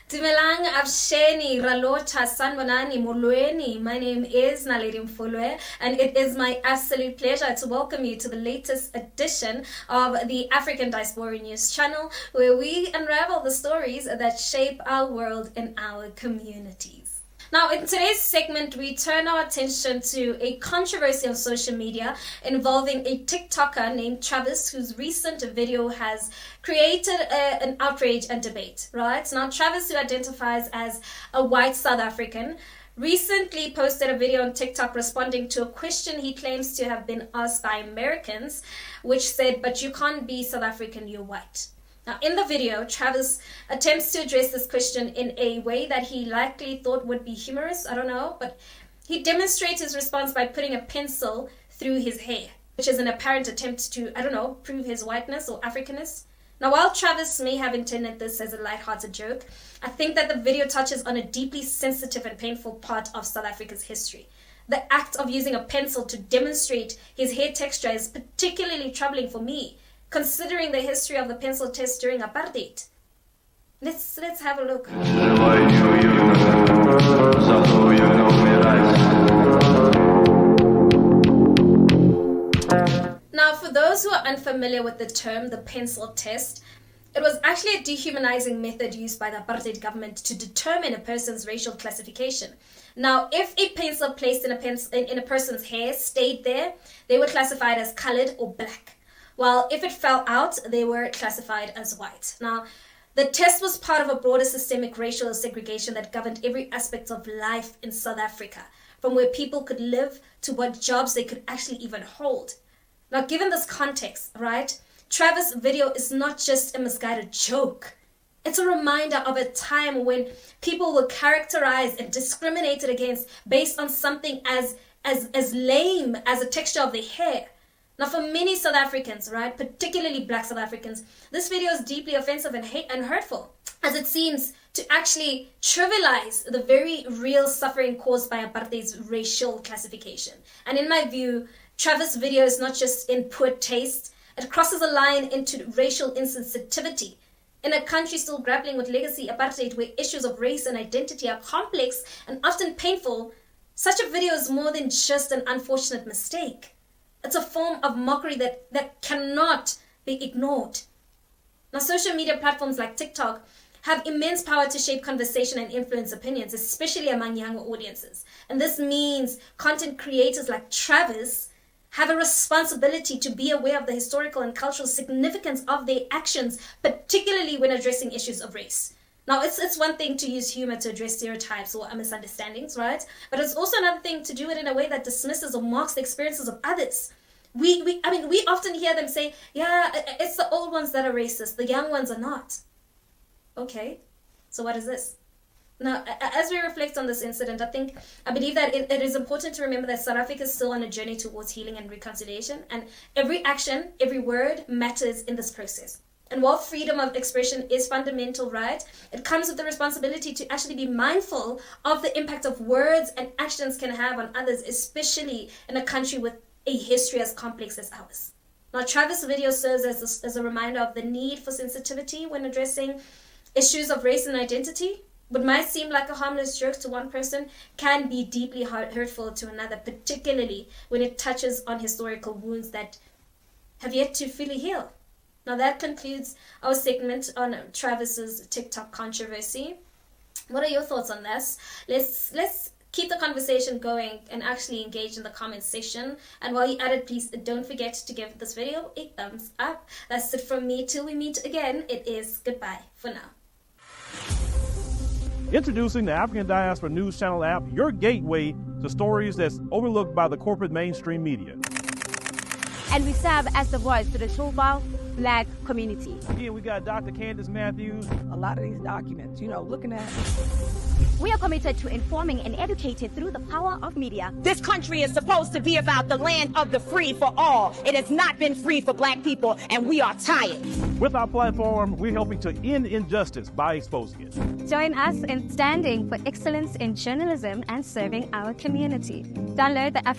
Dumelang, Absheni, Ralota, Sanbonani, Molweni. My name is Naledi Mfoloe, and it is my absolute pleasure to welcome you to the latest edition of the African Diaspora News channel, where we unravel the stories that shape our world and our communities. Now, in today's segment, we turn our attention to a controversy on social media involving a TikToker named Travis, whose recent video has created an outrage and debate, right? Now, Travis, who identifies as a white South African, recently posted a video on TikTok responding to a question he claims to have been asked by Americans, which said, "But you can't be South African, you're white." Now, in the video, Travis attempts to address this question in a way that he likely thought would be humorous, I don't know, but he demonstrates his response by putting a pencil through his hair, which is an apparent attempt to, I don't know, prove his whiteness or Africanness. Now, while Travis may have intended this as a lighthearted joke, I think that the video touches on a deeply sensitive and painful part of South Africa's history. The act of using a pencil to demonstrate his hair texture is particularly troubling for me, considering the history of the pencil test during apartheid. Let's have a look. Now, for those who are unfamiliar with the term, the pencil test, it was actually a dehumanizing method used by the apartheid government to determine a person's racial classification. Now, if a pencil placed in a person's hair stayed there, they were classified as colored or black, while if it fell out, they were classified as white. Now, the test was part of a broader systemic racial segregation that governed every aspect of life in South Africa, from where people could live to what jobs they could actually even hold. Now, given this context, right, Travis' video is not just a misguided joke. It's a reminder of a time when people were characterized and discriminated against based on something as lame as the texture of their hair. Now, for many South Africans, right, particularly Black South Africans, this video is deeply offensive and hurtful, as it seems to actually trivialize the very real suffering caused by apartheid's racial classification. And in my view, Travis' video is not just in poor taste, it crosses a line into racial insensitivity. In a country still grappling with legacy apartheid, where issues of race and identity are complex and often painful, such a video is more than just an unfortunate mistake. It's a form of mockery that cannot be ignored. Now, social media platforms like TikTok have immense power to shape conversation and influence opinions, especially among younger audiences. And this means content creators like Travis have a responsibility to be aware of the historical and cultural significance of their actions, particularly when addressing issues of race. Now, it's one thing to use humor to address stereotypes or misunderstandings, right? But it's also another thing to do it in a way that dismisses or mocks the experiences of others. We often hear them say, yeah, it's the old ones that are racist, the young ones are not. Okay, so what is this? Now, as we reflect on this incident, I believe that it is important to remember that South Africa is still on a journey towards healing and reconciliation, and every action, every word matters in this process. And while freedom of expression is fundamental, right, it comes with the responsibility to actually be mindful of the impact of words and actions can have on others, especially in a country with a history as complex as ours. Now, Travis' video serves as a reminder of the need for sensitivity when addressing issues of race and identity. What might seem like a harmless joke to one person can be deeply hurtful to another, particularly when it touches on historical wounds that have yet to fully heal. Now, that concludes our segment on Travis's TikTok controversy. What are your thoughts on this? Let's keep the conversation going and actually engage in the comments section. And while you're at it, please don't forget to give this video a thumbs up. That's it from me. Till we meet again, it is goodbye for now. Introducing the African Diaspora News Channel app, your gateway to stories that's overlooked by the corporate mainstream media. And we serve as the voice to the Truval Black community. Here we got Dr. Candace Matthews. A lot of these documents, looking at. We are committed to informing and educating through the power of media. This country is supposed to be about the land of the free for all. It has not been free for Black people, and we are tired. With our platform, we're helping to end injustice by exposing it. Join us in standing for excellence in journalism and serving our community. Download the African